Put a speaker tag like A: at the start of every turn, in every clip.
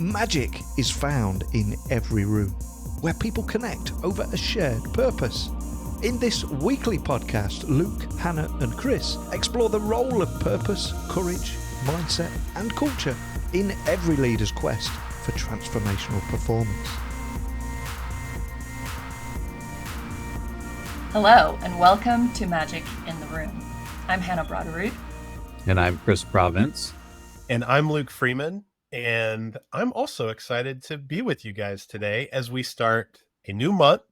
A: Magic is found in every room, where people connect over a shared purpose. In this weekly podcast, Luke, Hannah and Chris explore the role of purpose, courage, mindset and culture in every leader's quest for transformational performance.
B: Hello and welcome to Magic in the Room. I'm Hannah Broderud.
C: And I'm Chris Province.
D: And I'm Luke Freeman. And I'm also excited to be with you guys today as we start a new month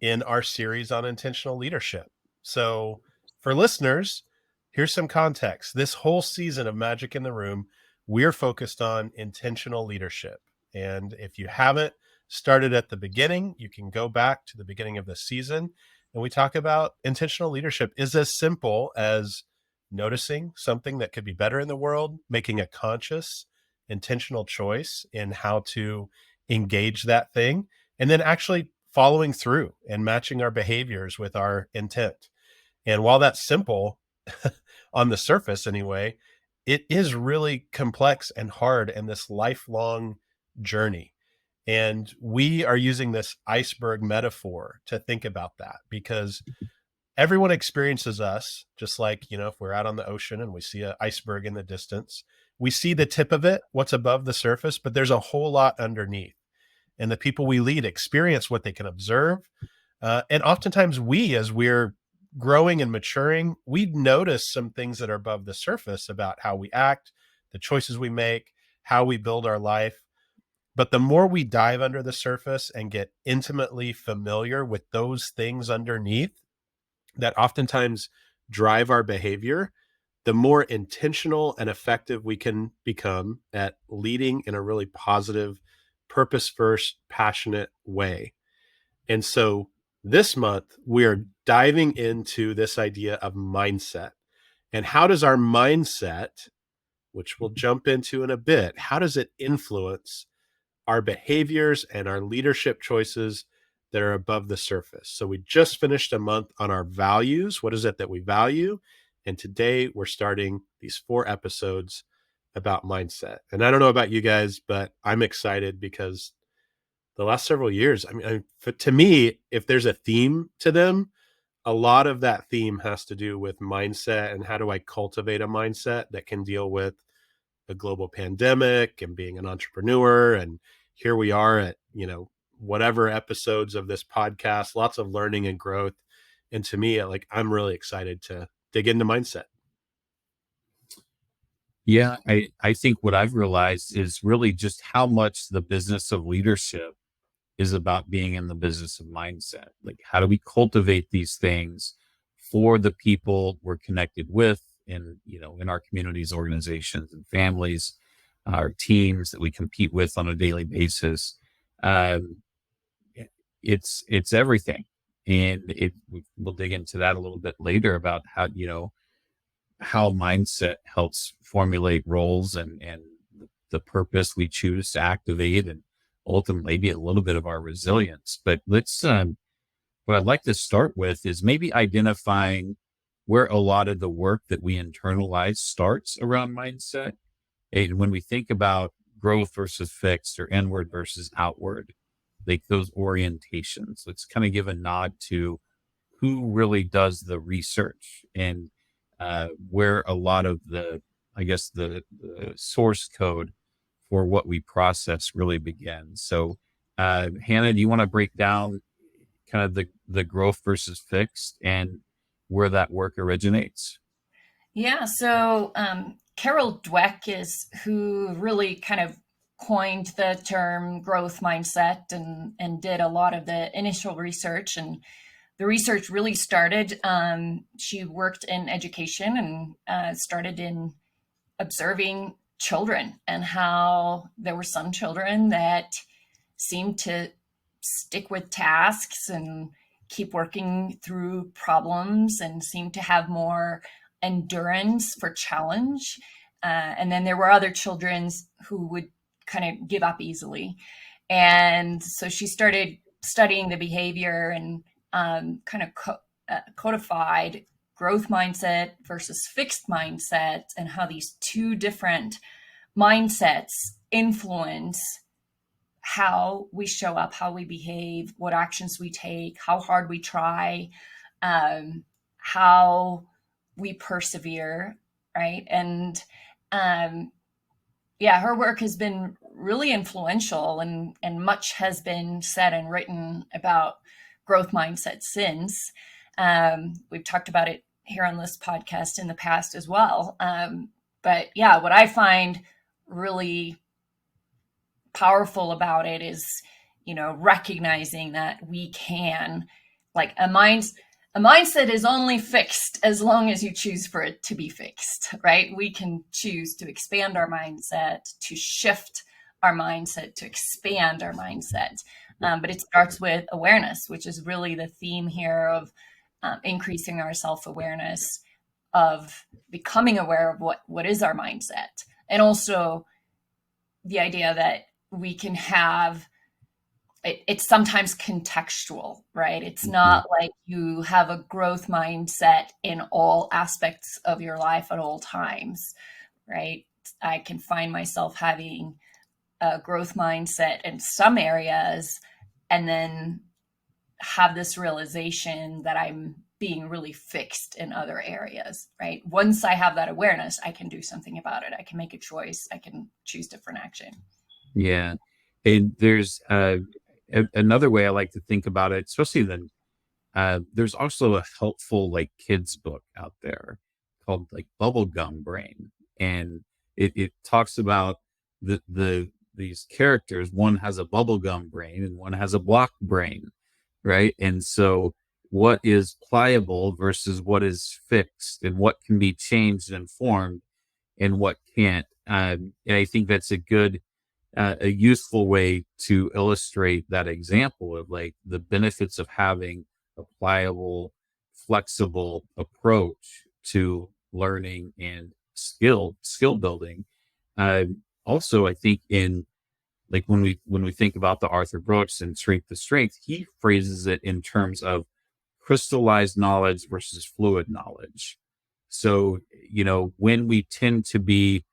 D: in our series on intentional leadership. So for listeners, here's some context. This whole season of Magic in the Room, we're focused on intentional leadership. And if you haven't started at the beginning, you can go back to the beginning of the season. And we talk about intentional leadership is as simple as noticing something that could be better in the world, making a conscious, intentional choice in how to engage that thing, and then actually following through and matching our behaviors with our intent. And while that's simple on the surface anyway, it is really complex and hard in this lifelong journey. And we are using this iceberg metaphor to think about that because everyone experiences us just like, if we're out on the ocean and we see an iceberg in the distance, we see the tip of it, what's above the surface, but there's a whole lot underneath. And the people we lead experience what they can observe. And oftentimes as we're growing and maturing, we notice some things that are above the surface about how we act, the choices we make, how we build our life. But the more we dive under the surface and get intimately familiar with those things underneath that oftentimes drive our behavior, the more intentional and effective we can become at leading in a really positive, purpose-first, passionate way. And so this month, we are diving into this idea of mindset. And how does our mindset, which we'll jump into in a bit, how does it influence our behaviors and our leadership choices that are above the surface? So we just finished a month on our values. What is it that we value? And today we're starting these 4 episodes about mindset. And I don't know about you guys, but I'm excited because the last several years, to me, if there's a theme to them, a lot of that theme has to do with mindset and how do I cultivate a mindset that can deal with the global pandemic and being an entrepreneur. And here we are at, whatever episodes of this podcast, lots of learning and growth. And to me, I'm really excited to dig into mindset.
C: Yeah, I think what I've realized is really just how much the business of leadership is about being in the business of mindset. Like, how do we cultivate these things for the people we're connected with in our communities, organizations, and families, our teams that we compete with on a daily basis? It's everything. And we'll dig into that a little bit later about how mindset helps formulate roles and the purpose we choose to activate and ultimately maybe a little bit of our resilience. But let's, what I'd like to start with is maybe identifying where a lot of the work that we internalize starts around mindset. And when we think about growth versus fixed or inward versus outward, like those orientations, let's kind of give a nod to who really does the research and where a lot of the source code for what we process really begins. So, Hannah, do you want to break down kind of the growth versus fixed and where that work originates?
B: Yeah, so Carol Dweck is who really kind of coined the term growth mindset and did a lot of the initial research. And the research really started, she worked in education and started in observing children and how there were some children that seemed to stick with tasks and keep working through problems and seemed to have more endurance for challenge. And then there were other children who would kind of give up easily. And so she started studying the behavior and kind of codified growth mindset versus fixed mindset and how these two different mindsets influence how we show up, how we behave, what actions we take, how hard we try, how we persevere, right? And yeah, her work has been really influential, and much has been said and written about growth mindset since. We've talked about it here on this podcast in the past as well. But yeah, what I find really powerful about it is, recognizing that we can, like a mindset is only fixed as long as you choose for it to be fixed, right? We can choose to expand our mindset, to shift our mindset, to expand our mindset. But it starts with awareness, which is really the theme here of increasing our self-awareness, of becoming aware of what is our mindset. And also the idea that we can have it's sometimes contextual, right? It's not like you have a growth mindset in all aspects of your life at all times, right? I can find myself having a growth mindset in some areas and then have this realization that I'm being really fixed in other areas, right? Once I have that awareness, I can do something about it. I can make a choice. I can choose different action.
C: Yeah. And there's another way I like to think about it, especially then, there's also a helpful like kids book out there called like Bubblegum Brain. And it talks about these characters. One has a bubblegum brain and one has a block brain, right? And so what is pliable versus what is fixed, and what can be changed and formed and what can't. And I think that's a useful way to illustrate that example of like the benefits of having a pliable, flexible approach to learning and skill building. Also, I think in like when we think about the Arthur Brooks and strength to strength, he phrases it in terms of crystallized knowledge versus fluid knowledge. So, when we tend to be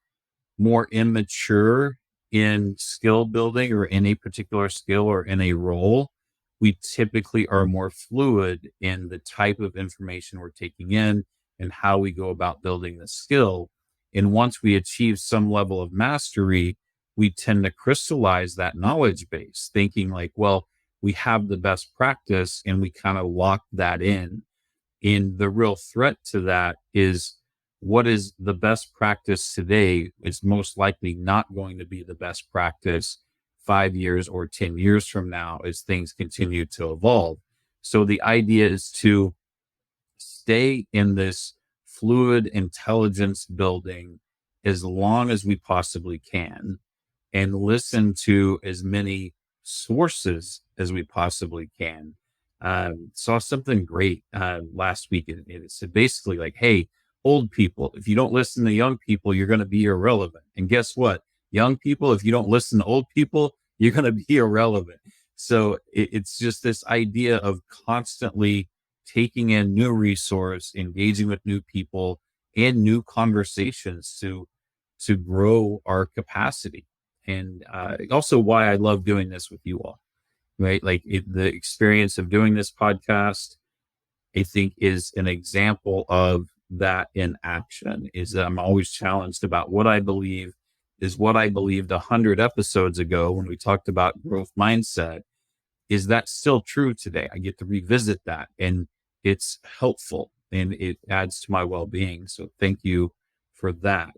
C: more immature in skill building or in a particular skill or in a role, we typically are more fluid in the type of information we're taking in and how we go about building the skill. And once we achieve some level of mastery, we tend to crystallize that knowledge base, thinking like, well, we have the best practice, and we kind of lock that in. And the real threat to that is what is the best practice today is most likely not going to be the best practice 5 years or 10 years from now as things continue to evolve. So the idea is to stay in this fluid intelligence building as long as we possibly can, and listen to as many sources as we possibly can. Saw something great last week, and it said basically like, hey, old people, if you don't listen to young people, you're going to be irrelevant. And guess what? Young people, if you don't listen to old people, you're going to be irrelevant. So it's just this idea of constantly taking in new resource, engaging with new people and new conversations to grow our capacity. And also why I love doing this with you all, right? Like the experience of doing this podcast, I think is an example of that in action. Is that I'm always challenged about what I believe is what I believed 100 episodes ago when we talked about growth mindset. Is that still true today? I get to revisit that, and it's helpful and it adds to my well-being. So thank you for that.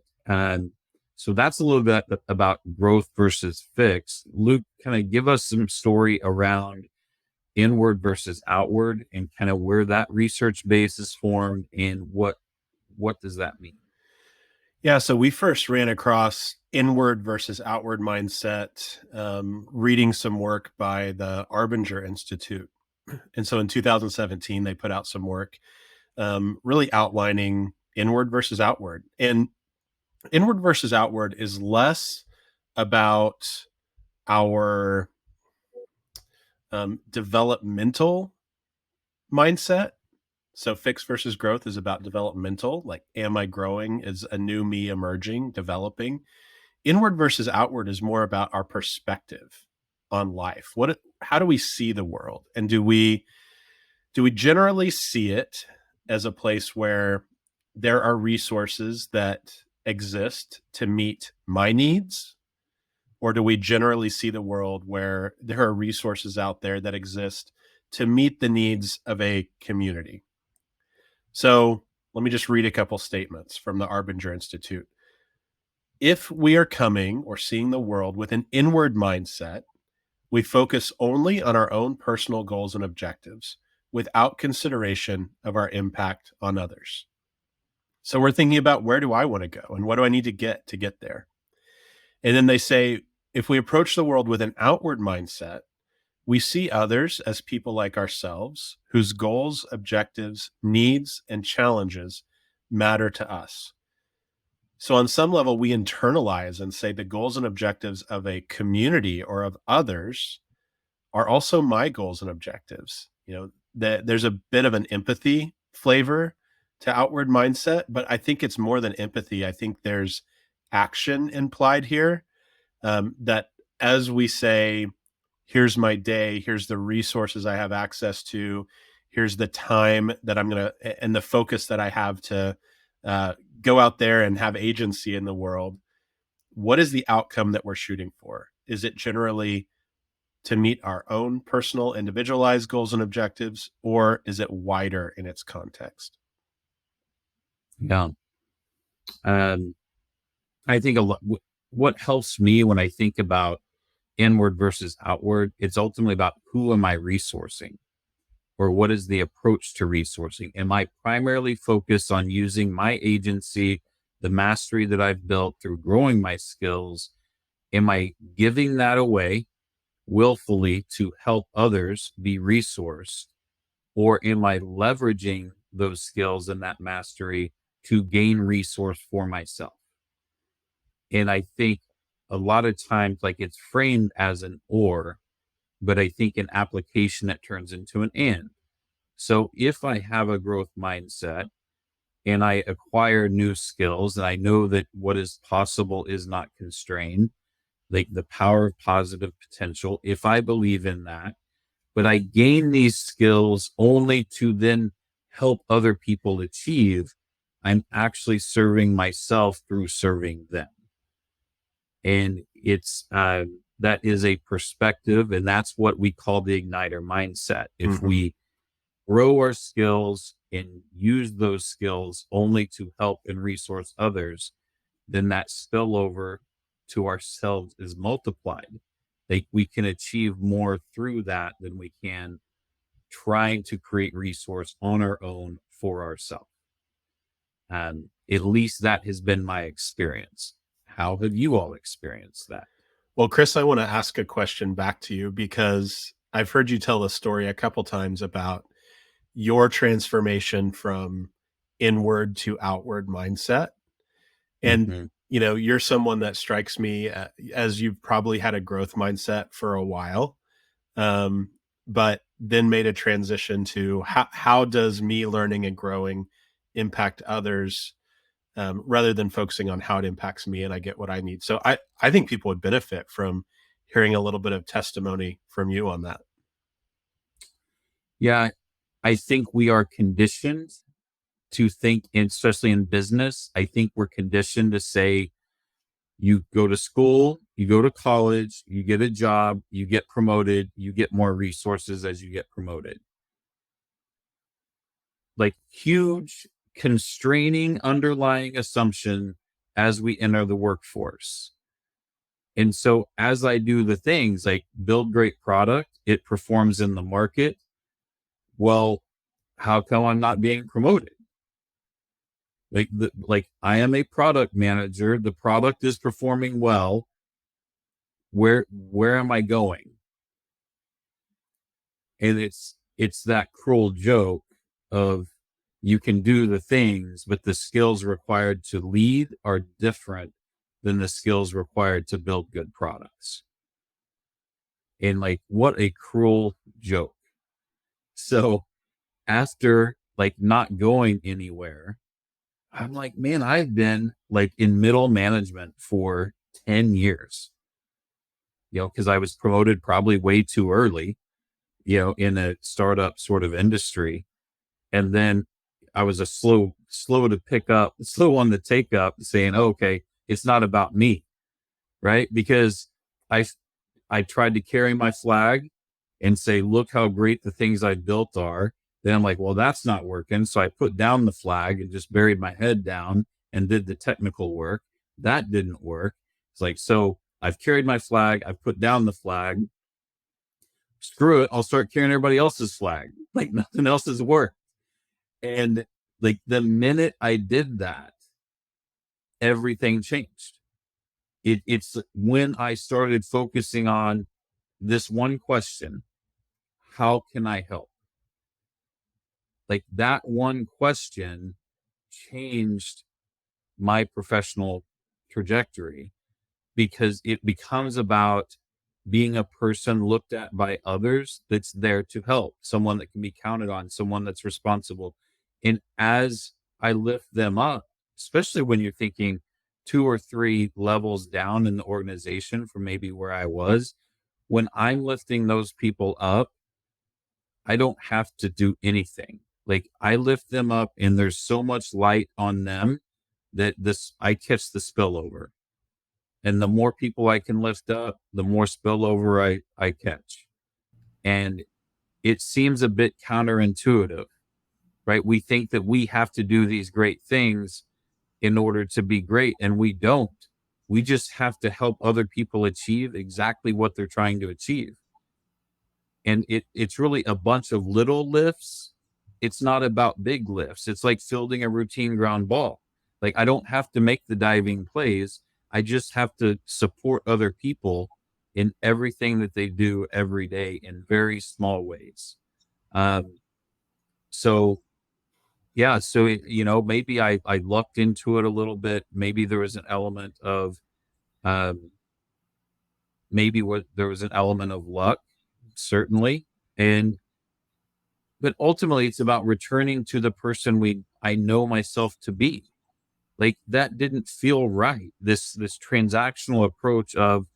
C: So that's a little bit about growth versus fix. Luke, kind of give us some story around inward versus outward and kind of where that research base is formed and what does that mean?
D: Yeah, so we first ran across inward versus outward mindset, reading some work by the Arbinger Institute. And so in 2017, they put out some work really outlining inward versus outward. And inward versus outward is less about our developmental mindset. So fix versus growth is about developmental, like, am I growing? Is a new me emerging, developing? inward versus outward is more about our perspective on life. How do we see the world? And do we generally see it as a place where there are resources that exist to meet my needs? Or do we generally see the world where there are resources out there that exist to meet the needs of a community? So let me just read a couple statements from the Arbinger Institute. If we are coming or seeing the world with an inward mindset, we focus only on our own personal goals and objectives without consideration of our impact on others. So we're thinking about, where do I want to go and what do I need to get there? And then they say, if we approach the world with an outward mindset, we see others as people like ourselves whose goals, objectives, needs, and challenges matter to us. So on some level, we internalize and say the goals and objectives of a community or of others are also my goals and objectives. That there's a bit of an empathy flavor to outward mindset, but I think it's more than empathy. I think there's action implied here, that as we say, here's my day, here's the resources I have access to, here's the time that I'm going to, and the focus that I have to go out there and have agency in the world. What is the outcome that we're shooting for? Is it generally to meet our own personal, individualized goals and objectives, or is it wider in its context?
C: Yeah. I think what helps me when I think about inward versus outward, it's ultimately about who am I resourcing, or what is the approach to resourcing? Am I primarily focused on using my agency, the mastery that I've built through growing my skills? Am I giving that away willfully to help others be resourced? Or am I leveraging those skills and that mastery to gain resource for myself? And I think a lot of times, like, it's framed as an or, but I think in application it turns into an and. So if I have a growth mindset and I acquire new skills and I know that what is possible is not constrained, like the power of positive potential, if I believe in that, but I gain these skills only to then help other people achieve, I'm actually serving myself through serving them. And it's that is a perspective, and that's what we call the igniter mindset. If we grow our skills and use those skills only to help and resource others, then that spillover to ourselves is multiplied. Like, we can achieve more through that than we can trying to create resource on our own for ourselves. At least that has been my experience. How have you all experienced that?
D: Well, Chris, I want to ask a question back to you, because I've heard you tell the story a couple times about your transformation from inward to outward mindset. And, you're someone that strikes me as you've probably had a growth mindset for a while, but then made a transition to how does me learning and growing impact others, rather than focusing on how it impacts me and I get what I need. So I think people would benefit from hearing a little bit of testimony from you on that.
C: Yeah, I think we are conditioned to think, especially in business, I think we're conditioned to say, you go to school, you go to college, you get a job, you get promoted, you get more resources as you get promoted. Like, huge constraining underlying assumption as we enter the workforce. And so as I do the things like build great product, it performs in the market. Well, how come I'm not being promoted? Like I am a product manager. The product is performing well. Where am I going? And it's that cruel joke of, you can do the things, but the skills required to lead are different than the skills required to build good products. And like, what a cruel joke. So after like not going anywhere, I'm like, man, I've been like in middle management for 10 years, because I was promoted probably way too early, in a startup sort of industry. And then I was a slow on the take up, saying, oh, okay, it's not about me, right? Because I I tried to carry my flag and say, look how great the things I built are. Then I'm like, well, that's not working. So I put down the flag and just buried my head down and did the technical work. That didn't work. It's like, so I've carried my flag, I've put down the flag. Screw it, I'll start carrying everybody else's flag. Like nothing else has worked. And like the minute I did that, everything changed. It's when I started focusing on this one question: how can I help? Like that one question changed my professional trajectory, because it becomes about being a person looked at by others that's there to help, someone that can be counted on, someone that's responsible. And as I lift them up, especially when you're thinking 2 or 3 levels down in the organization from maybe where I was, when I'm lifting those people up, I don't have to do anything. Like I lift them up and there's so much light on them that I catch the spillover. And the more people I can lift up, the more spillover I catch. And it seems a bit counterintuitive, right? We think that we have to do these great things in order to be great, and we don't. We just have to help other people achieve exactly what they're trying to achieve. And it's really a bunch of little lifts. It's not about big lifts. It's like fielding a routine ground ball. Like I don't have to make the diving plays. I just have to support other people in everything that they do every day in very small ways. So yeah, so maybe I lucked into it a little bit. Maybe there was an element of um, there was an element of luck, certainly, but ultimately it's about returning to the person I know myself to be. Like that didn't feel right. This transactional approach of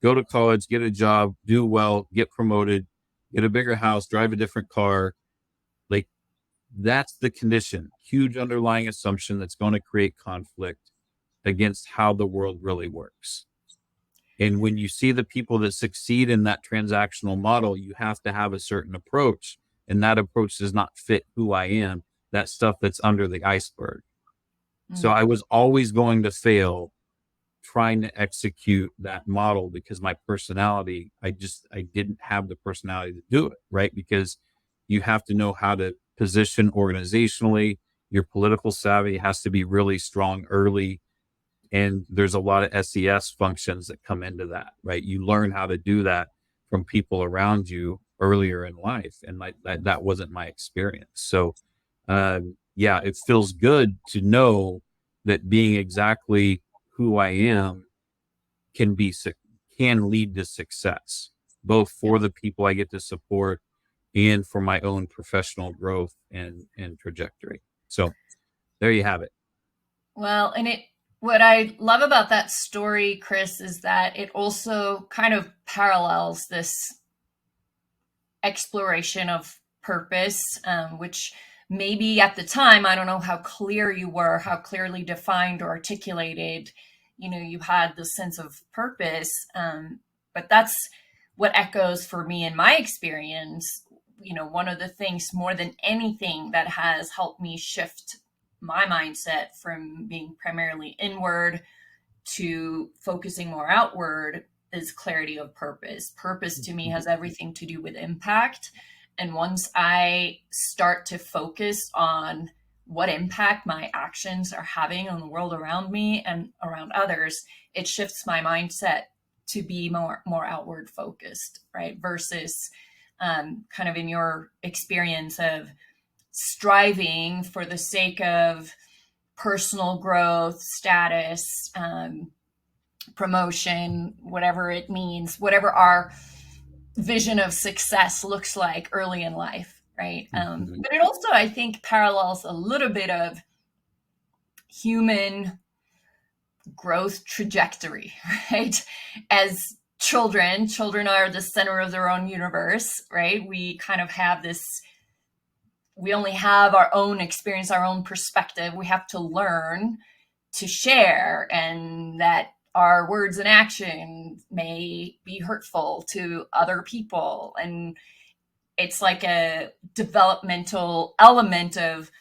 C: go to college, get a job, do well, get promoted, get a bigger house, drive a different car. Like that's the condition, huge underlying assumption that's going to create conflict against how the world really works. And when you see the people that succeed in that transactional model, you have to have a certain approach. And that approach does not fit who I am, that stuff that's under the iceberg. So I was always going to fail trying to execute that model because my personality, I didn't have the personality to do it, right? Because you have to know how to position organizationally. Your political savvy has to be really strong early. And there's a lot of SES functions that come into that, right? You learn how to do that from people around you earlier in life. And that wasn't my experience. So, yeah, it feels good to know that being exactly who I am can lead to success, both for the people I get to support and for my own professional growth and trajectory. So there you have it.
B: Well, and what I love about that story, Chris, is that it also kind of parallels this exploration of purpose, which maybe at the time, I don't know how clear you were, how clearly defined or articulated, you had the sense of purpose. But that's what echoes for me in my experience. One of the things more than anything that has helped me shift my mindset from being primarily inward to focusing more outward is clarity of purpose. Purpose to me has everything to do with impact. And once I start to focus on what impact my actions are having on the world around me and around others, it shifts my mindset to be more outward focused, right? Versus kind of in your experience of striving for the sake of personal growth, status, promotion, whatever it means, whatever our vision of success looks like early in life, right? But it also, I think, parallels a little bit of human growth trajectory, right? As children are the center of their own universe, right? We kind of have this, we only have our own experience, our own perspective. We have to learn to share, and that our words and action may be hurtful to other people. And it's like a developmental element of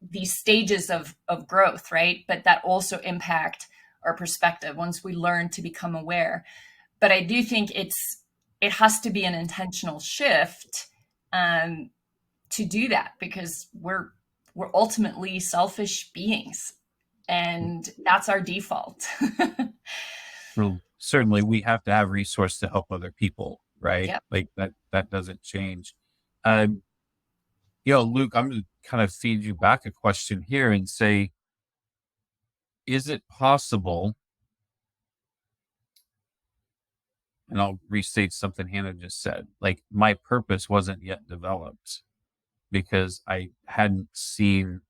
B: these stages of growth, right? But that also impact our perspective once we learn to become aware. But I do think it has to be an intentional shift to do that, because we're ultimately selfish beings, and that's our default.
C: Well, certainly we have to have resource to help other people, right?
B: Yep.
C: Like that doesn't change. Um, Luke, I'm going to kind of feed you back a question here and say, is it possible, and I'll restate something Hannah just said, like my purpose wasn't yet developed because I hadn't seen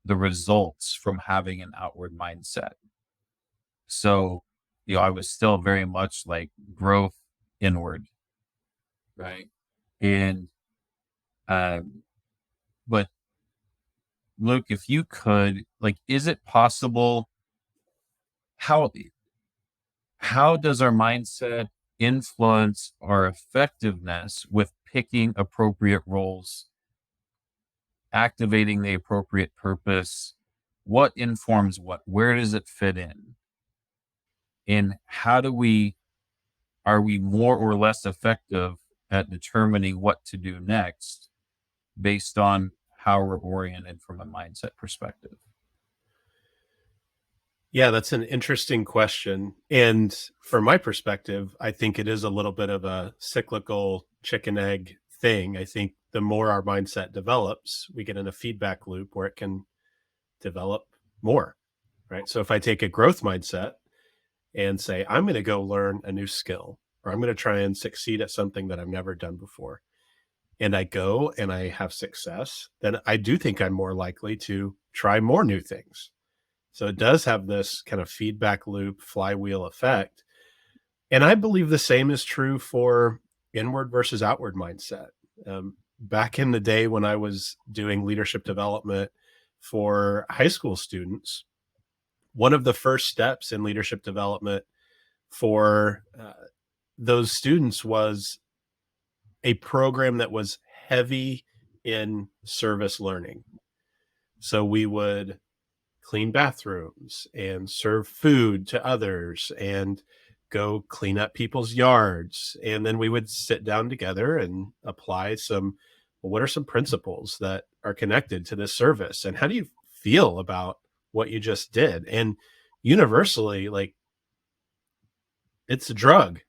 C: the results from having an outward mindset. So, I was still very much like growth inward, right? And, but Luke, if you could, like, is it possible? How does our mindset influence our effectiveness with picking appropriate roles, activating the appropriate purpose? What informs what? Where does it fit in? And are we more or less effective at determining what to do next based on how we're oriented from a mindset perspective?
D: Yeah, that's an interesting question. And from my perspective, I think it is a little bit of a cyclical chicken egg thing. I think the more our mindset develops, we get in a feedback loop where it can develop more, right? So if I take a growth mindset and say, I'm going to go learn a new skill, or I'm going to try and succeed at something that I've never done before, and I go and I have success, then I do think I'm more likely to try more new things. So it does have this kind of feedback loop, flywheel effect. And I believe the same is true for inward versus outward mindset. Back in the day when I was doing leadership development for high school students, one of the first steps in leadership development for those students was a program that was heavy in service learning. So we would clean bathrooms and serve food to others and go clean up people's yards. And then we would sit down together and apply what are some principles that are connected to this service? And how do you feel about what you just did? And universally, like, it's a drug.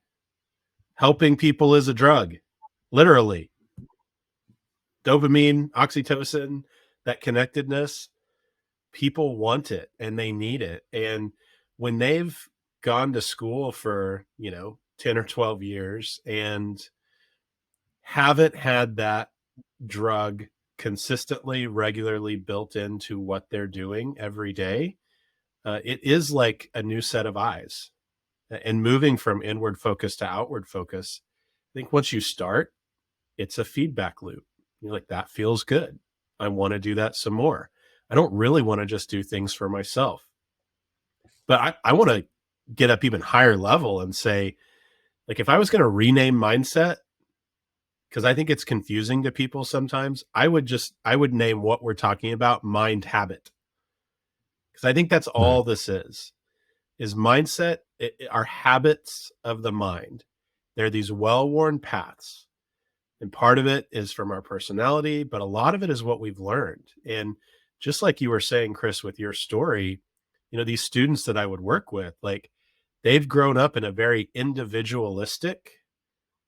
D: Helping people is a drug, literally. Dopamine, oxytocin, that connectedness, people want it and they need it. And when they've gone to school for, 10 or 12 years and haven't had that drug consistently, regularly built into what they're doing every day, it is like a new set of eyes. And moving from inward focus to outward focus, I think once you start, it's a feedback loop. You're like, that feels good. I want to do that some more. I don't really want to just do things for myself. But I want to get up even higher level and say, like, if I was going to rename mindset, because I think it's confusing to people sometimes, I would name what we're talking about mind habit. Because I think that's all this is mindset, are habits of the mind. They're these well-worn paths. And part of it is from our personality, but a lot of it is what we've learned. And just like you were saying, Chris, with your story, these students that I would work with, like, they've grown up in a very individualistic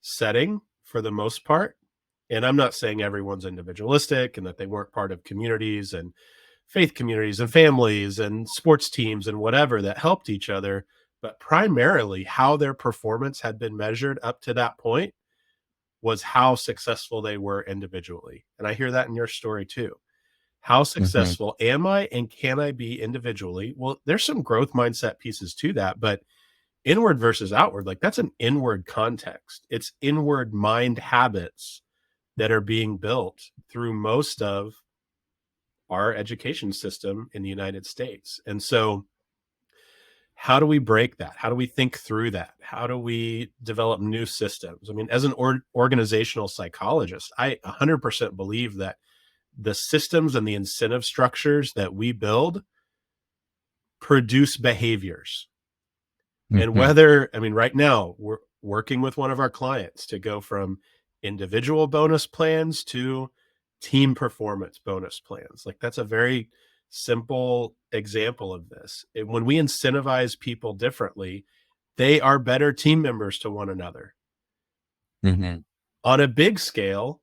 D: setting for the most part. And I'm not saying everyone's individualistic and that they weren't part of communities and faith communities and families and sports teams and whatever that helped each other. But primarily how their performance had been measured up to that point was how successful they were individually. And I hear that in your story too. How successful am I, and can I be individually? Well, there's some growth mindset pieces to that, but inward versus outward, like that's an inward context. It's inward mind habits that are being built through most of our education system in the United States. And so how do we break that? How do we think through that? How do we develop new systems? I mean, as an organizational psychologist, I 100% believe that the systems and the incentive structures that we build produce behaviors. And whether, I mean, right now we're working with one of our clients to go from individual bonus plans to team performance bonus plans. Like that's a very simple example of this. When we incentivize people differently, they are better team members to one another. On a big scale,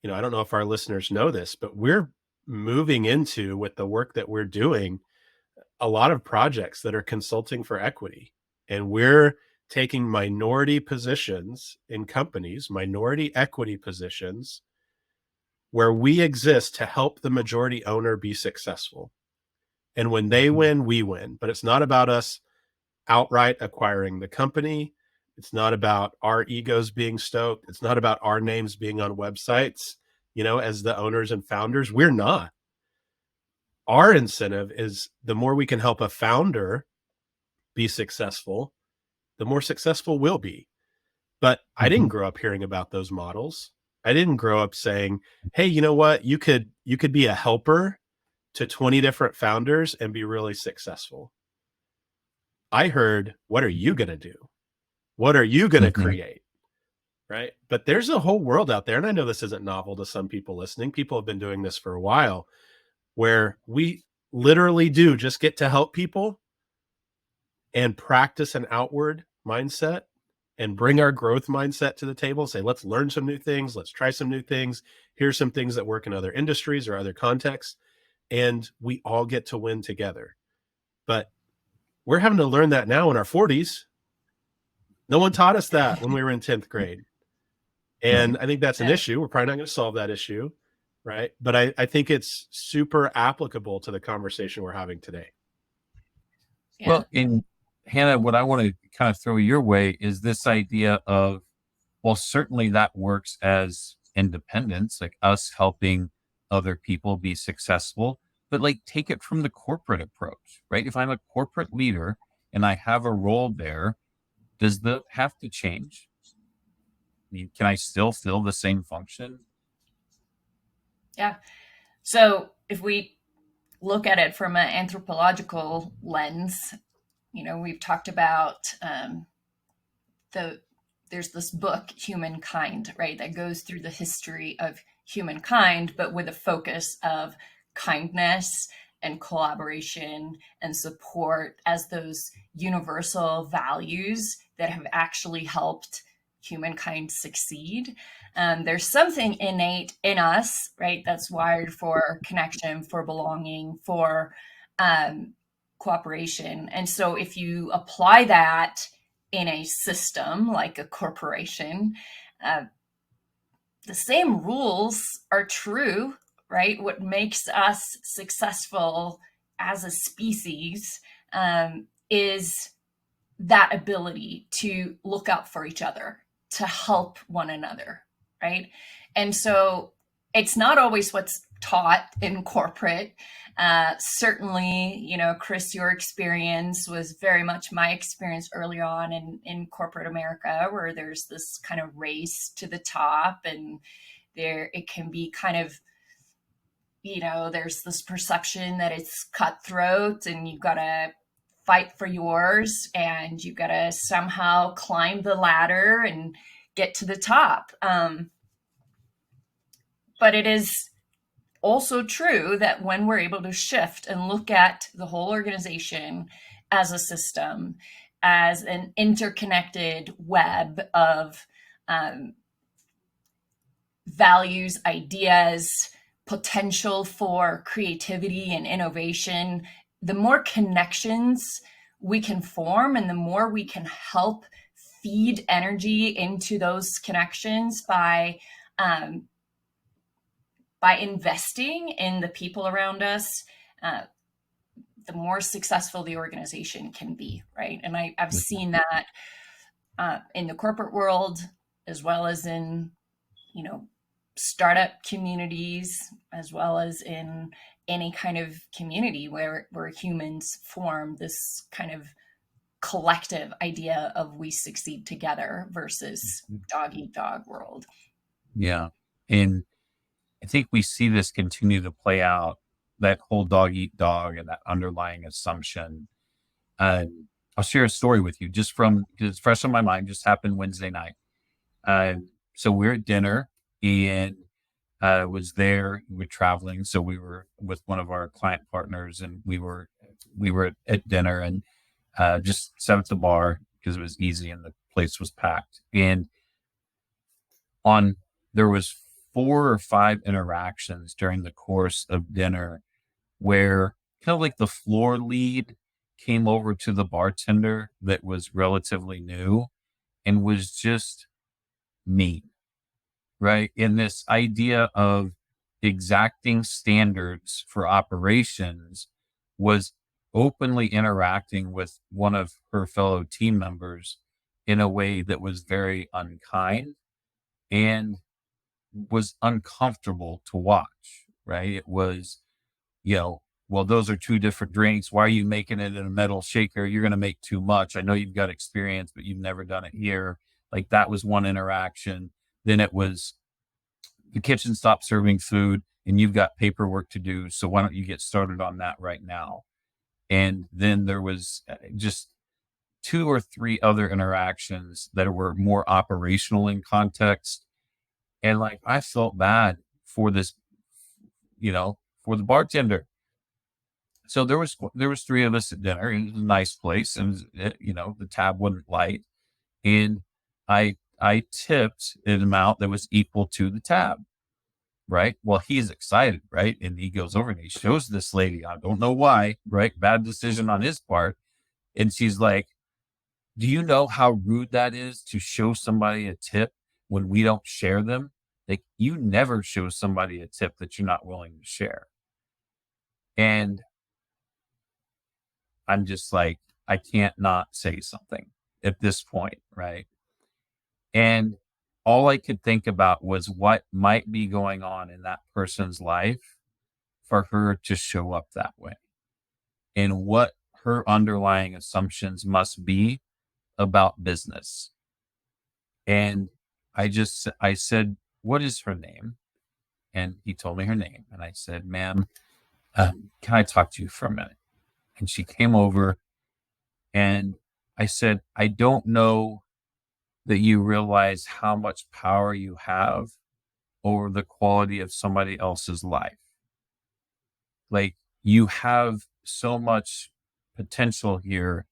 D: you know, I don't know if our listeners know this, but we're moving into, with the work that we're doing, a lot of projects that are consulting for equity. And we're taking minority positions in companies, minority equity positions, where we exist to help the majority owner be successful. And when they win, we win. But it's not about us outright acquiring the company. It's not about our egos being stoked. It's not about our names being on websites, you know, as the owners and founders. We're not. Our incentive is the more we can help a founder be successful, the more successful we'll be. But I didn't grow up hearing about those models. I didn't grow up saying, hey, you know what? You could be a helper to 20 different founders and be really successful. I heard, what are you going to do? What are you going to create? Right. But there's a whole world out there. And I know this isn't novel to some people listening. People have been doing this for a while, where we literally do just get to help people and practice an outward mindset and bring our growth mindset to the table. Say, let's learn some new things. Let's try some new things. Here's some things that work in other industries or other contexts. And we all get to win together. But we're having to learn that now in our 40s. No one taught us that when we were in 10th grade. And I think that's an issue. We're probably not going to solve that issue. Right. But I think it's super applicable to the conversation we're having today.
B: Yeah.
C: Well, in Hannah, what I want to kind of throw your way is this idea of, well, certainly that works as independence, like us helping other people be successful, but like take it from the corporate approach, right? If I'm a corporate leader and I have a role there, does that have to change? I mean, can I still fill the same function?
B: Yeah. So if we look at it from an anthropological lens, you know, we've talked about there's this book, Humankind, right, that goes through the history of humankind, but with a focus of kindness and collaboration and support as those universal values that have actually helped humankind succeed. There's something innate in us, right, that's wired for connection, for belonging, for cooperation. And so if you apply that in a system like a corporation, the same rules are true, right? What makes us successful as a species is that ability to look out for each other, to help one another, right? And so it's not always what's taught in corporate. Certainly, you know, Chris, your experience was very much my experience early on in corporate America, where there's this kind of race to the top, and there it can be kind of, you know, there's this perception that it's cutthroat and you've got to fight for yours and you've got to somehow climb the ladder and get to the top. But it is also true that when we're able to shift and look at the whole organization as a system, as an interconnected web of values, ideas, potential for creativity and innovation, the more connections we can form and the more we can help feed energy into those connections by by investing in the people around us, the more successful the organization can be, right? And I've seen that in the corporate world, as well as in, startup communities, as well as in any kind of community where humans form this kind of collective idea of we succeed together versus dog eat dog world.
C: Yeah. And I think we see this continue to play out, that whole dog eat dog and that underlying assumption. I'll share a story with you just from, because it's fresh on my mind, just happened Wednesday night. So we're at dinner, and was there, we're traveling. So we were with one of our client partners, and we were at dinner, and just sat at the bar because it was easy and the place was packed. And there was 4 or 5 interactions during the course of dinner where kind of like the floor lead came over to the bartender that was relatively new and was just mean, right? And this idea of exacting standards for operations, was openly interacting with one of her fellow team members in a way that was very unkind and was uncomfortable to watch, right? It was, well, those are 2 different drinks. Why are you making it in a metal shaker? You're going to make too much. I know you've got experience, but you've never done it here. Like, that was one interaction. Then it was, the kitchen stopped serving food and you've got paperwork to do. So why don't you get started on that right now? And then there was just 2 or 3 other interactions that were more operational in context. And like, I felt bad for this, for the bartender. So there was 3 of us at dinner, and it was a nice place, and the tab wasn't light, and I tipped an amount that was equal to the tab, right? Well, he's excited, right? And he goes over and he shows this lady, I don't know why, right? Bad decision on his part. And she's like, do you know how rude that is to show somebody a tip when we don't share them? Like, you never show somebody a tip that you're not willing to share. And I'm just like, I can't not say something at this point, right? And all I could think about was what might be going on in that person's life for her to show up that way, and what her underlying assumptions must be about business. And I said, what is her name? And he told me her name. And I said, ma'am, can I talk to you for a minute? And she came over, and I said, I don't know that you realize how much power you have over the quality of somebody else's life. Like, you have so much potential here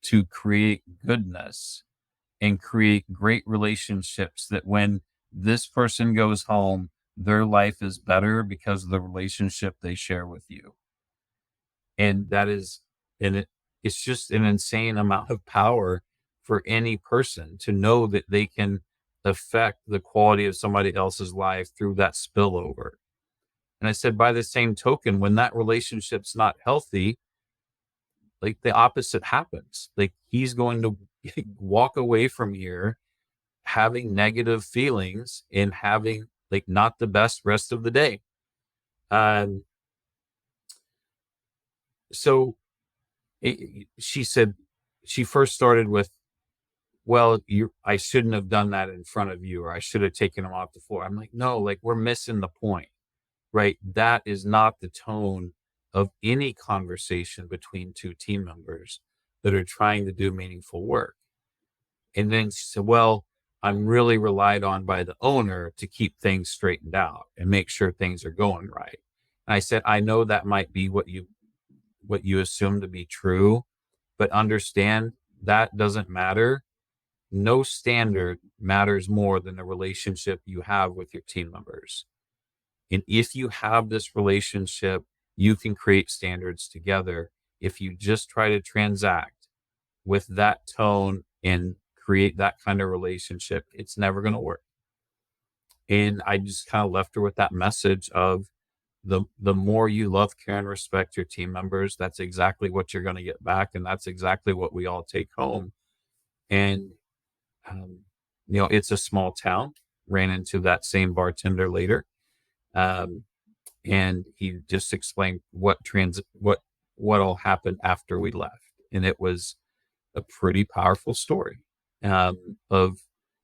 C: to create goodness and create great relationships, that when this person goes home, their life is better because of the relationship they share with you. And it's just an insane amount of power for any person to know that they can affect the quality of somebody else's life through that spillover. And I said, by the same token, when that relationship's not healthy, like, the opposite happens. Like, he's going to walk away from here having negative feelings and having, like, not the best rest of the day. So she said, she first started with, well, I shouldn't have done that in front of you, or I should have taken him off the floor. I'm like, no, like, we're missing the point, right? That is not the tone of any conversation between 2 team members that are trying to do meaningful work. And then she said, well, I'm really relied on by the owner to keep things straightened out and make sure things are going right. And I said, I know that might be what you assume to be true, but understand that doesn't matter. No standard matters more than the relationship you have with your team members. And if you have this relationship, you can create standards together. If you just try to transact with that tone and create that kind of relationship, it's never going to work. And I just kind of left her with that message of the more you love, care, and respect your team members, that's exactly what you're going to get back. And that's exactly what we all take home. And, um, it's a small town. Ran into that same bartender later. Um, and he just explained what all happened after we left. And it was a pretty powerful story, of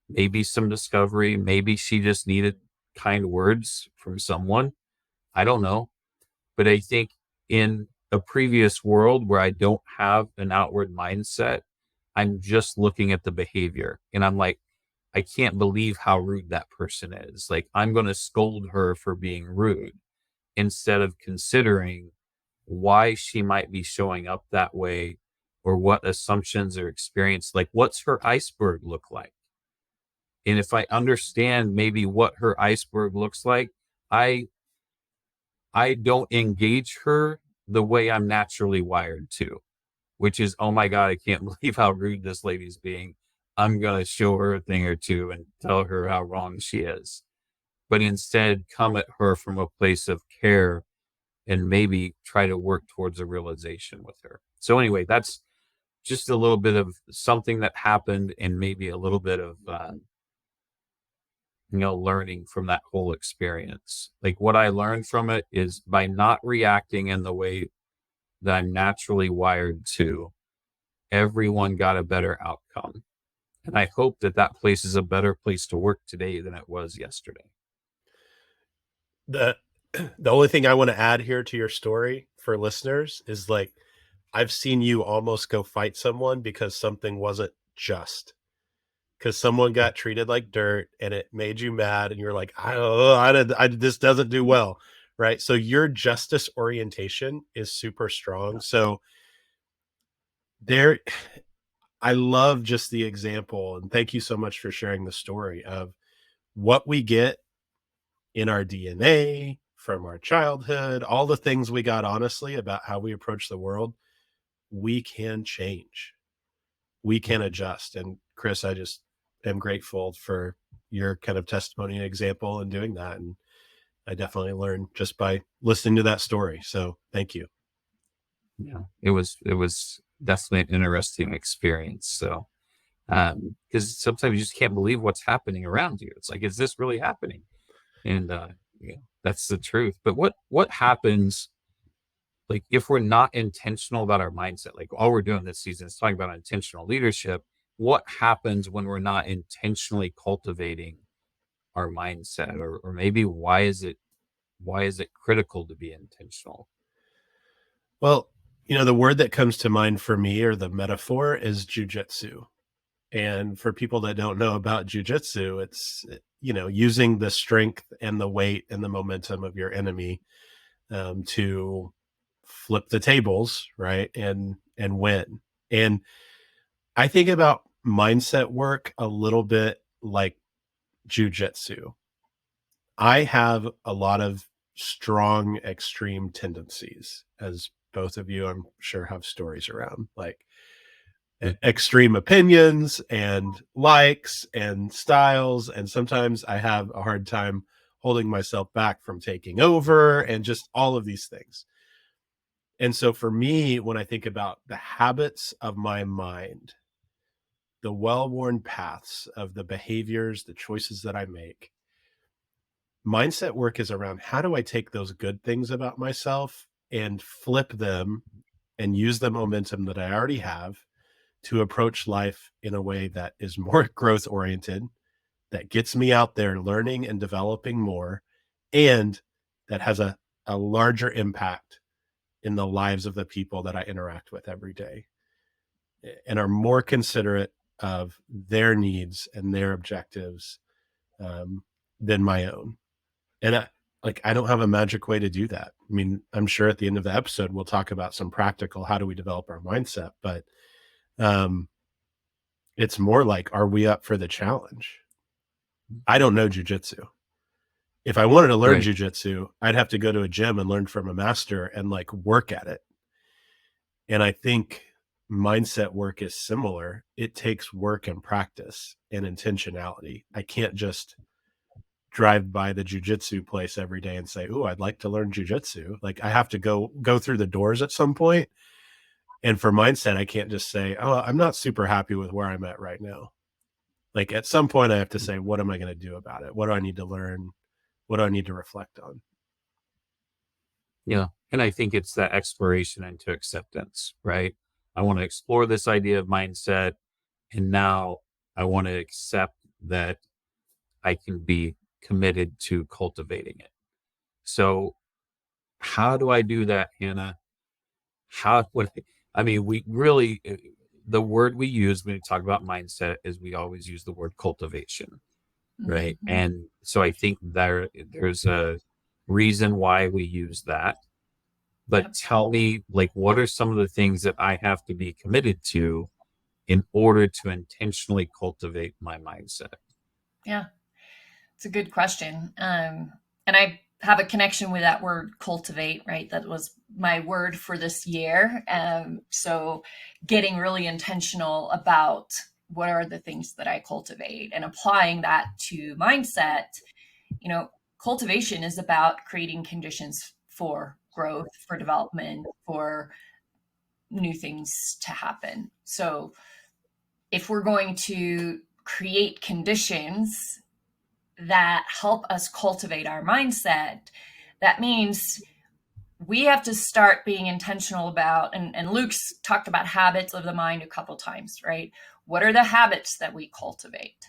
C: maybe some discovery. Maybe she just needed kind words from someone. I don't know. But I think in a previous world where I don't have an outward mindset, I'm just looking at the behavior and I'm like, I can't believe how rude that person is. Like, I'm going to scold her for being rude instead of considering why she might be showing up that way, or what assumptions or experience, like what's her iceberg look like. And if I understand maybe what her iceberg looks like, I don't engage her the way I'm naturally wired to, which is, oh my God, I can't believe how rude this lady's being. I'm going to show her a thing or two and tell her how wrong she is. But instead, come at her from a place of care and maybe try to work towards a realization with her. So, anyway, that's just a little bit of something that happened, and maybe a little bit of, learning from that whole experience. Like, what I learned from it is by not reacting in the way that I'm naturally wired to, everyone got a better outcome. And I hope that that place is a better place to work today than it was yesterday.
D: The the only thing I want to add here to your story for listeners is, like, I've seen you almost go fight someone because something wasn't just. Because someone got treated like dirt and it made you mad, and you're like, this doesn't do well, right? So your justice orientation is super strong. So there, I love just the example, and thank you so much for sharing the story of what we get in our DNA from our childhood, all the things we got honestly about how we approach the world. We can change, we can adjust. And Chris, I just am grateful for your kind of testimony and example in doing that. And I definitely learned just by listening to that story. So thank you.
C: Yeah, it was definitely an interesting experience. So, because sometimes you just can't believe what's happening around you. It's like, is this really happening? And that's the truth. But what happens, like, if we're not intentional about our mindset? Like, all we're doing this season is talking about intentional leadership. What happens when we're not intentionally cultivating our mindset, or maybe why is it critical to be intentional?
D: Well, the word that comes to mind for me, or the metaphor, is jujitsu. And for people that don't know about jujitsu, it's, using the strength and the weight and the momentum of your enemy, to flip the tables, right? And win. And I think about mindset work a little bit like jujitsu. I have a lot of strong extreme tendencies, as both of you, I'm sure, have stories around, like extreme opinions and likes and styles. And sometimes I have a hard time holding myself back from taking over, and just all of these things. And so for me, when I think about the habits of my mind, the well-worn paths of the behaviors, the choices that I make, mindset work is around, how do I take those good things about myself and flip them and use the momentum that I already have to approach life in a way that is more growth oriented, that gets me out there learning and developing more, and that has a larger impact in the lives of the people that I interact with every day, and are more considerate of their needs and their objectives, than my own. And I don't have a magic way to do that. I mean, I'm sure at the end of the episode, we'll talk about some practical, how do we develop our mindset? But it's more like, are we up for the challenge? I don't know jujitsu. If I wanted to learn
C: Right.
D: jujitsu, I'd have to go to a gym and learn from a master and work at it. And I think mindset work is similar. It takes work and practice and intentionality. I can't just drive by the jujitsu place every day and say, "Ooh, I'd like to learn jujitsu." Like I have to go through the doors at some point. And for mindset, I can't just say, "Oh, I'm not super happy with where I'm at right now." Like at some point I have to say, what am I going to do about it? What do I need to learn? What do I need to reflect on?
C: Yeah. And I think it's that exploration into acceptance, right? I want to explore this idea of mindset. And now I want to accept that I can be committed to cultivating it. So, how do I do that, Hannah? How would I mean, we really, the word we use when we talk about mindset is we always use the word cultivation, right?
B: Mhm.
C: And so I think there's a reason why we use that. But
B: Yep.
C: tell me, like, what are some of the things that I have to be committed to in order to intentionally cultivate my mindset?
B: Yeah, it's a good question. And I have a connection with that word cultivate, right? That was my word for this year. So getting really intentional about what are the things that I cultivate and applying that to mindset. You know, cultivation is about creating conditions for growth, for development, for new things to happen. So if we're going to create conditions that help us cultivate our mindset, that means we have to start being intentional about, and Luke's talked about habits of the mind a couple times, right? What are the habits that we cultivate?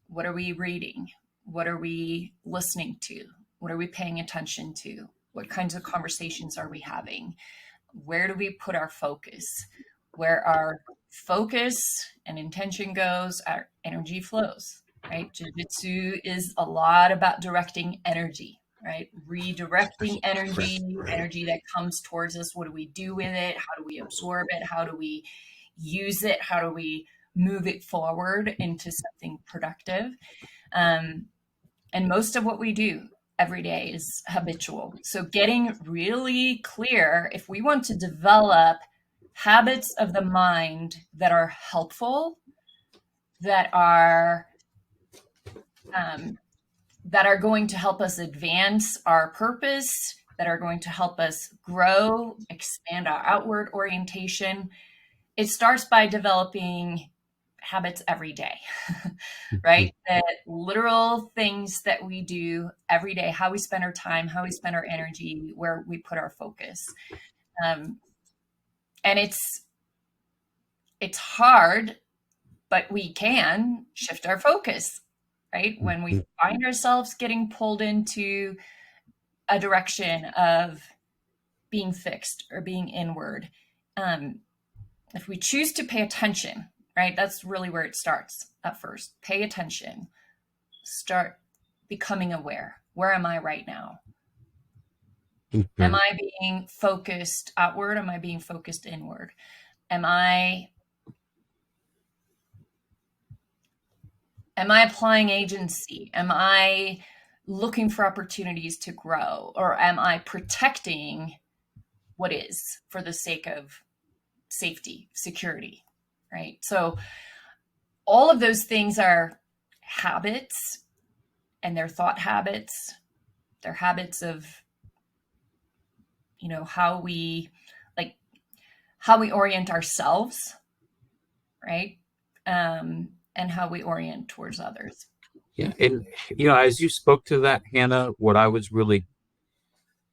B: What are we reading? What are we listening to? What are we paying attention to? What kinds of conversations are we having? Where do we put our focus? Where our focus and intention goes, our energy flows, right? Jiu-jitsu is a lot about directing energy, right? Redirecting energy that comes towards us. What do we do with it? How do we absorb it? How do we use it? How do we move it forward into something productive? And most of what we do every day is habitual. So getting really clear, if we want to develop habits of the mind that are helpful, that are going to help us advance our purpose, that are going to help us grow, expand our outward orientation, it starts by developing habits every day, right? That literal things that we do every day, how we spend our time, how we spend our energy, where we put our focus. And it's hard, but we can shift our focus, right? When we find ourselves getting pulled into a direction of being fixed or being inward, if we choose to pay attention, right? That's really where it starts at first. Pay attention. Start becoming aware. Where am I right now? Am I being focused outward? Am I being focused inward? Am I applying agency? Am I looking for opportunities to grow? Or am I protecting what is for the sake of safety, security, right? So all of those things are habits, and they're thought habits. They're habits of, how we orient ourselves, right? And how we orient towards others.
C: Yeah. And, as you spoke to that, Hannah, what I was really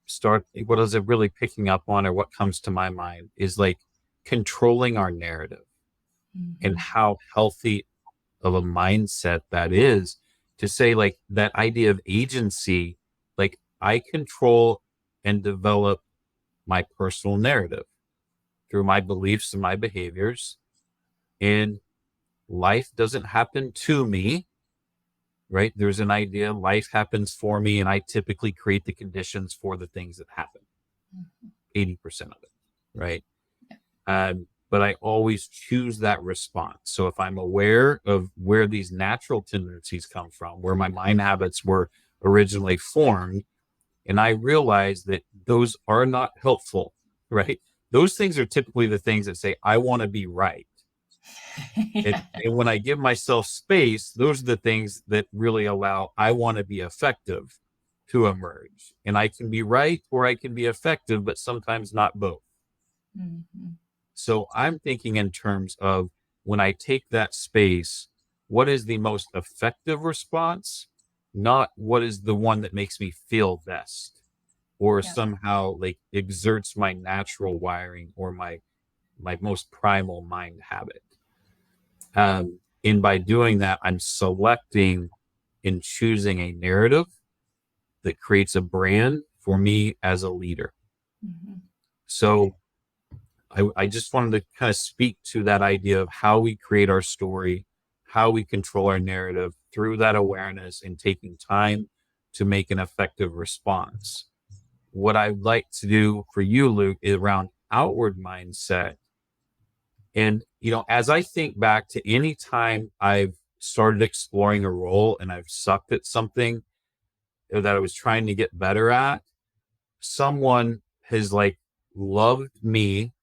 C: picking up on, or what comes to my mind, is like controlling our narrative and how healthy of a mindset that is, to say, like, that idea of agency, like, I control and develop my personal narrative through my beliefs and my behaviors, and life doesn't happen to me, right? There's an idea, life happens for me, and I typically create the conditions for the things that happen, 80% of it, right? But I always choose that response. So if I'm aware of where these natural tendencies come from, where my mind habits were originally formed, and I realize that those are not helpful, right? Those things are typically the things that say, I want to be right.
B: Yeah.
C: And when I give myself space, those are the things that really allow I want to be effective to emerge. And I can be right or I can be effective, but sometimes not both.
B: Mhm.
C: So I'm thinking in terms of when I take that space, what is the most effective response, not what is the one that makes me feel best or
B: Yeah.
C: somehow like exerts my natural wiring or my most primal mind habit. And by doing that, I'm selecting and choosing a narrative that creates a brand for me as a leader.
B: Mhm.
C: So I just wanted to kind of speak to that idea of how we create our story, how we control our narrative through that awareness and taking time to make an effective response. What I'd like to do for you, Luke, is around outward mindset. And, as I think back to any time I've started exploring a role and I've sucked at something that I was trying to get better at, someone has like loved me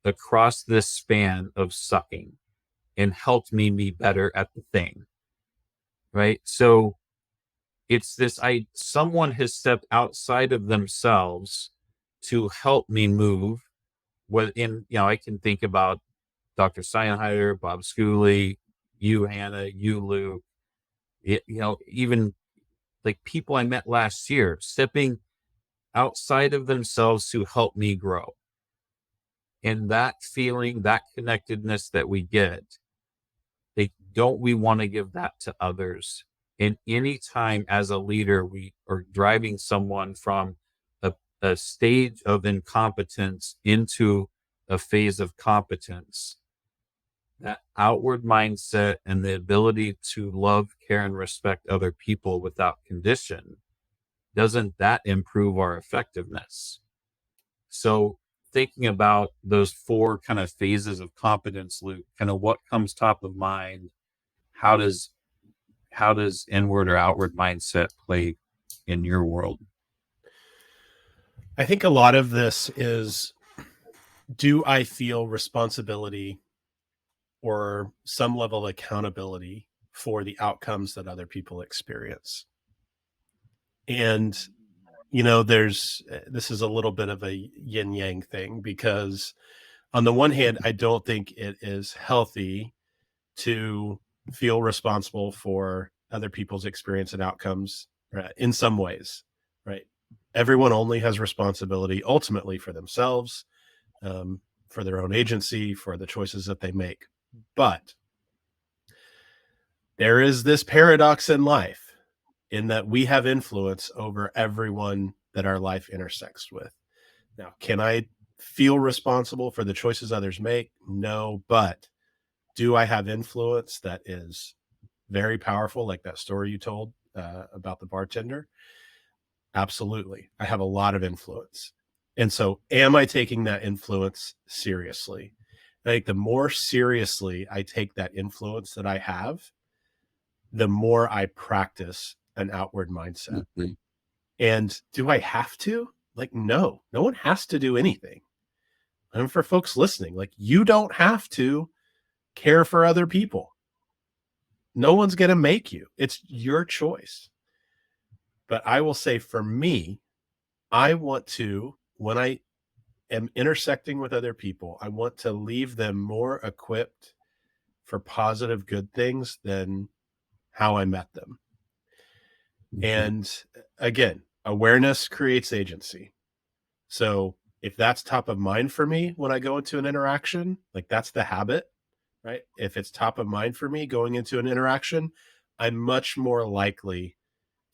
C: across this span of sucking and helped me be better at the thing. Right. So it's this, someone has stepped outside of themselves to help me move. I can think about Dr. Steinheider, Bob Schooley, you, Hannah, you, Luke, even like people I met last year, stepping outside of themselves to help me grow. And that feeling, that connectedness that we get, we want to give that to others. And anytime as a leader, we are driving someone from a stage of incompetence into a phase of competence, that outward mindset and the ability to love, care, and respect other people without condition, doesn't that improve our effectiveness? So thinking about those four kind of phases of competence, Luke, kind of what comes top of mind, how does inward or outward mindset play in your world?
D: I think a lot of this is, do I feel responsibility or some level of accountability for the outcomes that other people experience? And, this is a little bit of a yin yang thing, because on the one hand, I don't think it is healthy to feel responsible for other people's experience and outcomes, in some ways, right? Everyone only has responsibility ultimately for themselves, for their own agency, for the choices that they make. But there is this paradox in life, in that we have influence over everyone that our life intersects with. Now, can I feel responsible for the choices others make? No, but do I have influence that is very powerful, like that story you told about the bartender? Absolutely. I have a lot of influence. And so, am I taking that influence seriously? I think the more seriously I take that influence that I have, the more I practice an outward mindset.
C: Mm-hmm.
D: And do I have to? Like, no one has to do anything. And for folks listening, like, you don't have to care for other people. No one's going to make you. It's your choice. But I will say, for me, I want to, when I am intersecting with other people, I want to leave them more equipped for positive, good things than how I met them.
C: Mm-hmm.
D: And again, awareness creates agency. So if that's top of mind for me when I go into an interaction, like, that's the habit, right? If it's top of mind for me going into an interaction, I'm much more likely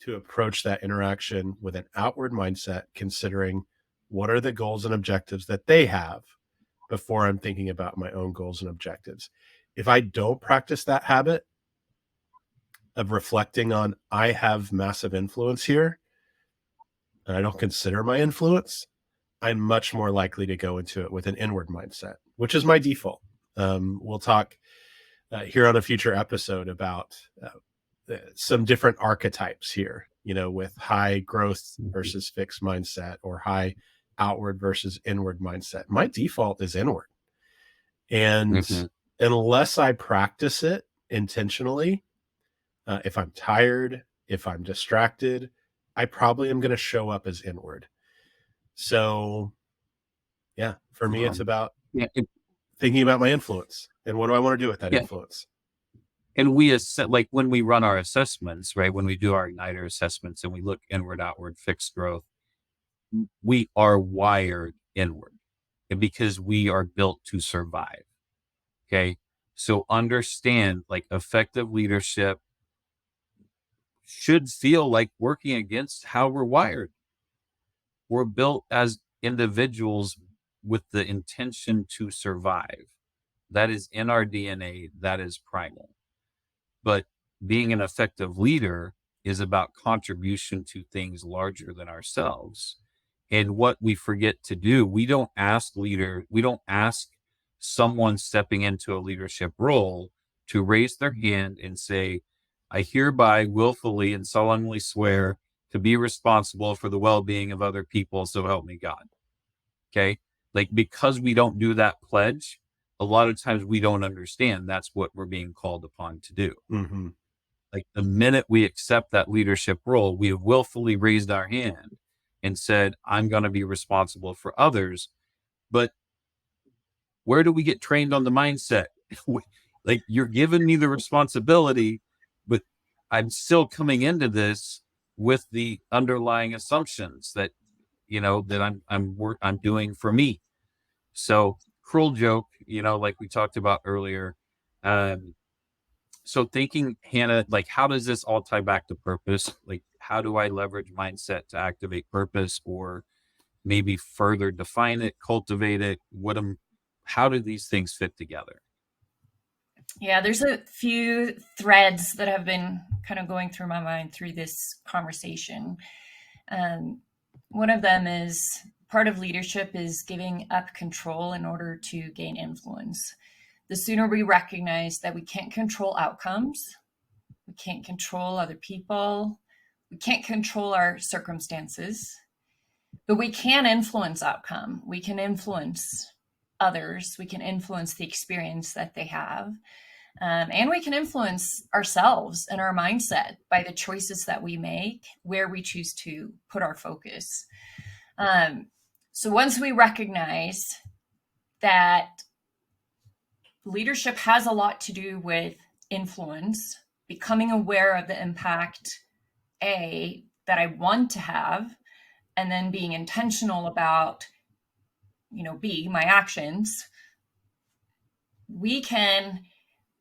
D: to approach that interaction with an outward mindset, considering what are the goals and objectives that they have before I'm thinking about my own goals and objectives. If I don't practice that habit of reflecting on, I have massive influence here, and I don't consider my influence, I'm much more likely to go into it with an inward mindset, which is my default. We'll talk here on a future episode about some different archetypes here, with high growth versus fixed mindset, or high outward versus inward mindset. My default is inward. And
C: Mm-hmm.
D: unless I practice it intentionally, if I'm tired, if I'm distracted, I probably am going to show up as inward. So, yeah, for me, it's about
C: Yeah,
D: thinking about my influence and what do I want to do with that
C: yeah.
D: influence.
C: And we like when we run our assessments, right? When we do our Igniter assessments and we look inward, outward, fixed growth, we are wired inward, and because we are built to survive. Okay. So understand, like, effective leadership should feel like working against how we're wired. We're built as individuals with the intention to survive. That is in our DNA. That is primal. But being an effective leader is about contribution to things larger than ourselves. And what we forget to do, we don't ask someone stepping into a leadership role to raise their hand and say, I hereby willfully and solemnly swear to be responsible for the well-being of other people, so help me God. Okay. Like, because we don't do that pledge, a lot of times we don't understand that's what we're being called upon to do.
D: Mm-hmm.
C: Like, the minute we accept that leadership role, we have willfully raised our hand and said, I'm going to be responsible for others. But where do we get trained on the mindset? Like, you're giving me the responsibility, but I'm still coming into this with the underlying assumptions that, that I'm doing for me. So, cruel joke, like we talked about earlier. So thinking, Hannah, like, how does this all tie back to purpose? Like, how do I leverage mindset to activate purpose, or maybe further define it, cultivate it? How do these things fit together?
B: Yeah, there's a few threads that have been kind of going through my mind through this conversation. One of them is part of leadership is giving up control in order to gain influence. The sooner we recognize that we can't control outcomes, we can't control other people, we can't control our circumstances, but we can influence outcome. We can influence others. We can influence the experience that they have. And we can influence ourselves and our mindset by the choices that we make, where we choose to put our focus. So once we recognize that leadership has a lot to do with influence, becoming aware of the impact, that I want to have, and then being intentional about, B, my actions, we can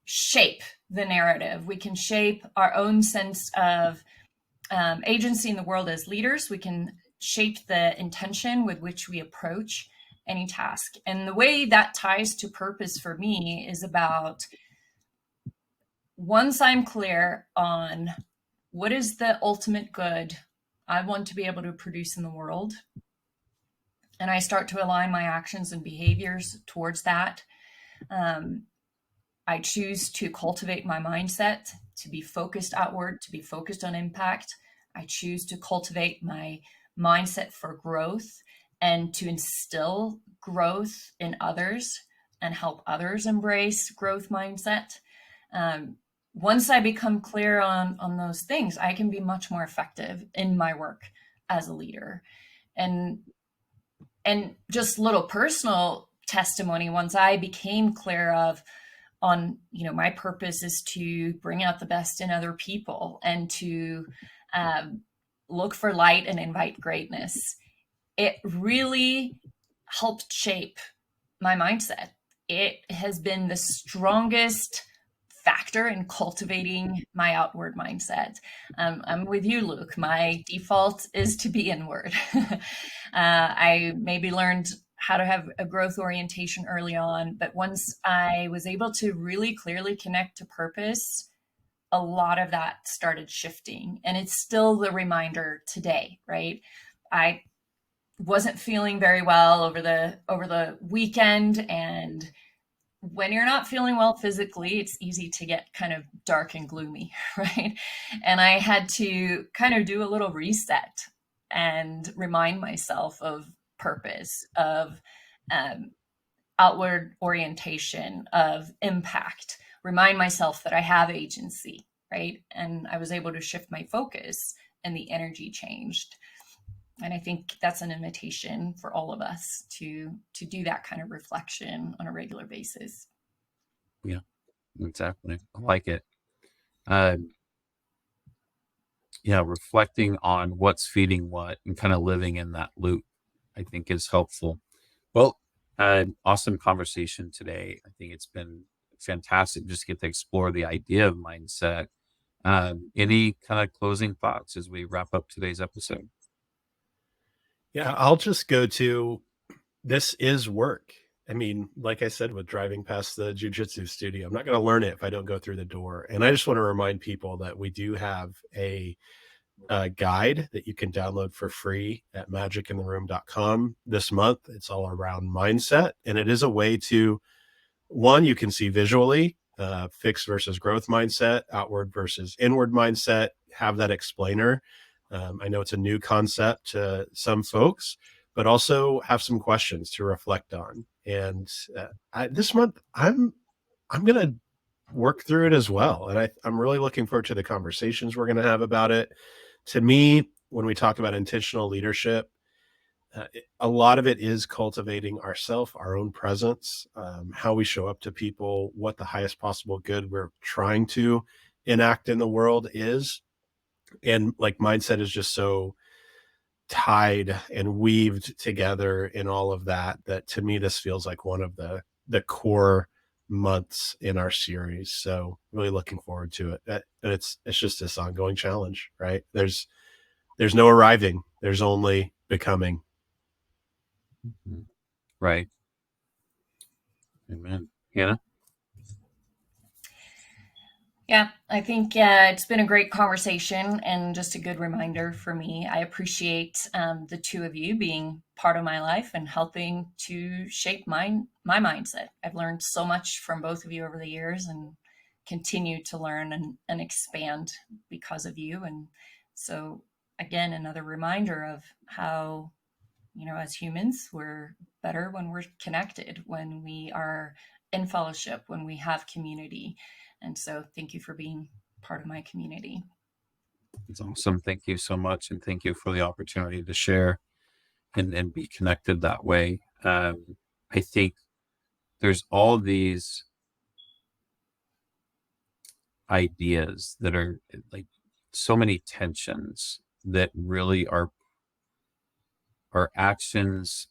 B: shape the narrative. We can shape our own sense of agency in the world as leaders. We can shape the intention with which we approach any task. And the way that ties to purpose for me is about, once I'm clear on what is the ultimate good I want to be able to produce in the world, and I start to align my actions and behaviors towards that, I choose to cultivate my mindset to be focused outward, to be focused on impact. I choose to cultivate my mindset for growth and to instill growth in others and help others embrace growth mindset. Once I become clear on those things, I can be much more effective in my work as a leader. And just little personal testimony, once I became clear on, my purpose is to bring out the best in other people and to look for light and invite greatness, it really helped shape my mindset. It has been the strongest factor in cultivating my outward mindset. I'm with you, Luke. My default is to be inward. I maybe learned how to have a growth orientation early on, but once I was able to really clearly connect to purpose, a lot of that started shifting. And it's still the reminder today, right? I wasn't feeling very well over the weekend, and when you're not feeling well physically, it's easy to get kind of dark and gloomy, right? And I had to kind of do a little reset and remind myself of purpose, of outward orientation of impact, remind myself that I have agency, right? And I was able to shift my focus and the energy changed. And I think that's an invitation for all of us to do that kind of reflection on a regular basis.
C: Yeah, exactly. I like it. Uh, yeah, reflecting on what's feeding what and kind of living in that loop, I think is helpful. Well, awesome conversation today. I think it's been fantastic just to get to explore the idea of mindset. Any kind of closing thoughts as we wrap up today's episode?
D: Yeah, I'll just go to this is work. I mean, like I said, with driving past the jujitsu studio, I'm not going to learn it if I don't go through the door. And I just want to remind people that we do have a guide that you can download for free at magicintheroom.com this month. It's all around mindset. And it is a way to, one, you can see visually fixed versus growth mindset, outward versus inward mindset, have that explainer. I know it's a new concept to some folks, but also have some questions to reflect on. And this month, I'm going to work through it as well. And I'm really looking forward to the conversations we're going to have about it. To me, when we talk about intentional leadership, a lot of it is cultivating ourself, our own presence, how we show up to people, what the highest possible good we're trying to enact in the world is. And like mindset is just so tied and weaved together in all of that, that to me, this feels like one of the core months in our series. So really looking forward to it. And it's just this ongoing challenge, right? There's no arriving. There's only becoming.
C: Right. Amen. Hannah?
B: Yeah, I think it's been a great conversation and just a good reminder for me. I appreciate the two of you being part of my life and helping to shape my mindset. I've learned so much from both of you over the years and continue to learn and expand because of you. And so, again, another reminder of how, as humans, we're better when we're connected, when we are in fellowship, when we have community. And so thank you for being part of my community.
C: It's awesome. Thank you so much. And thank you for the opportunity to share and be connected that way. I think there's all these ideas that are like so many tensions that really are actions.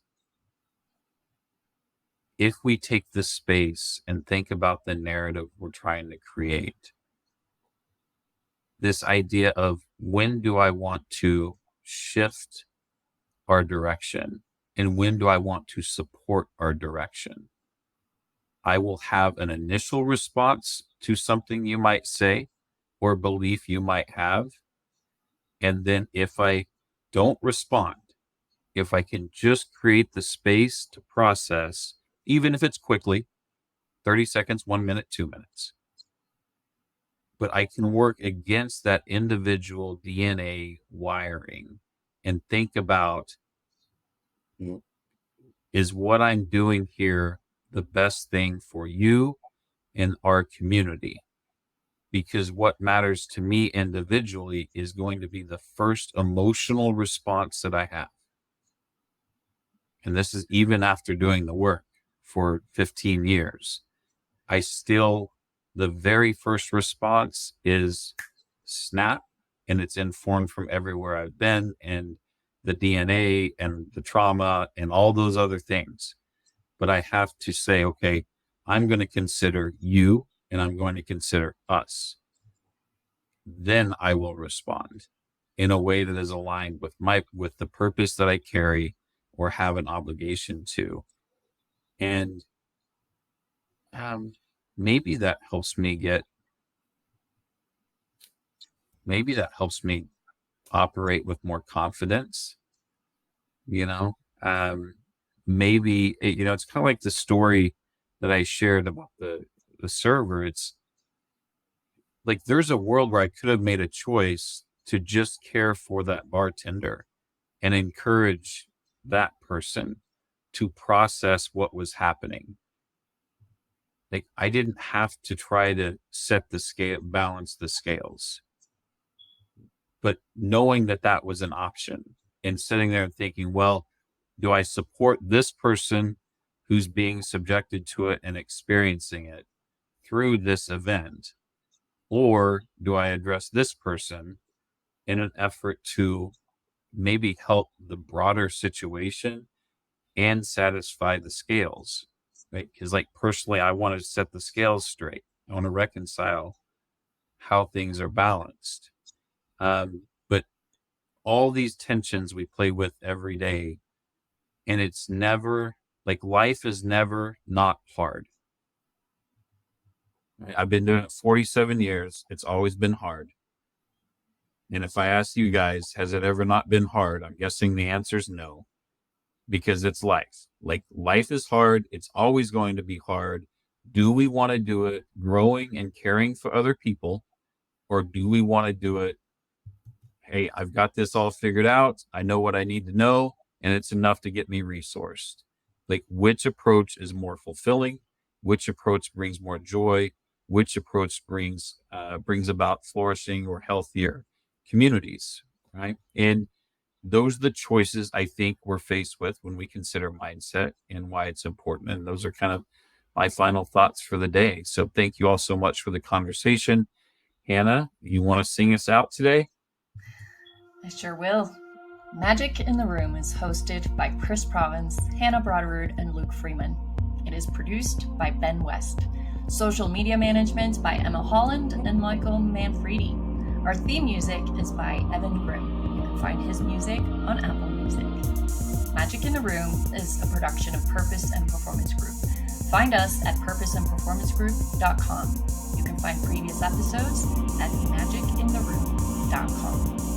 C: If we take the space and think about the narrative we're trying to create, this idea of when do I want to shift our direction and when do I want to support our direction? I will have an initial response to something you might say or belief you might have. And then if I don't respond, if I can just create the space to process, even if it's quickly, 30 seconds, 1 minute, 2 minutes, but I can work against that individual DNA wiring and think about, is what I'm doing here the best thing for you and our community? Because what matters to me individually is going to be the first emotional response that I have. And this is even after doing the work for 15 years. The very first response is snap, and it's informed from everywhere I've been and the DNA and the trauma and all those other things. But I have to say, okay, I'm going to consider you and I'm going to consider us. Then I will respond in a way that is aligned with the purpose that I carry or have an obligation to. And maybe that helps me operate with more confidence, you know. Maybe it's kind of like the story that I shared about the server. It's like there's a world where I could have made a choice to just care for that bartender and encourage that person. to process what was happening. Like, I didn't have to try to set the scale, balance the scales, but knowing that that was an option and sitting there and thinking, well, do I support this person who's being subjected to it and experiencing it through this event? Or do I address this person in an effort to maybe help the broader situation and satisfy the scales, right? Because, like, personally, I want to set the scales straight. I want to reconcile how things are balanced. But all these tensions we play with every day, and it's never like, life is never not hard. Right? I've been doing it 47 years. It's always been hard. And if I ask you guys, has it ever not been hard? I'm guessing the answer is no, because it's life. Like, life is hard. It's always going to be hard. Do we want to do it growing and caring for other people? Or do we want to do it, hey, I've got this all figured out. I know what I need to know, and it's enough to get me resourced. Like, which approach is more fulfilling? Which approach brings more joy? Which approach brings about flourishing or healthier communities, right? And those are the choices I think we're faced with when we consider mindset and why it's important. And those are kind of my final thoughts for the day. So thank you all so much for the conversation. Hannah, you want to sing us out today?
B: I sure will. Magic in the Room is hosted by Chris Province, Hannah Broderud, and Luke Freeman. It is produced by Ben West. Social media management by Emma Holland and Michael Manfredi. Our theme music is by Evan Grimm. You can find his music on Apple Music. Magic in the Room is a production of Purpose and Performance Group. Find us at purposeandperformancegroup.com. You can find previous episodes at magicintheroom.com.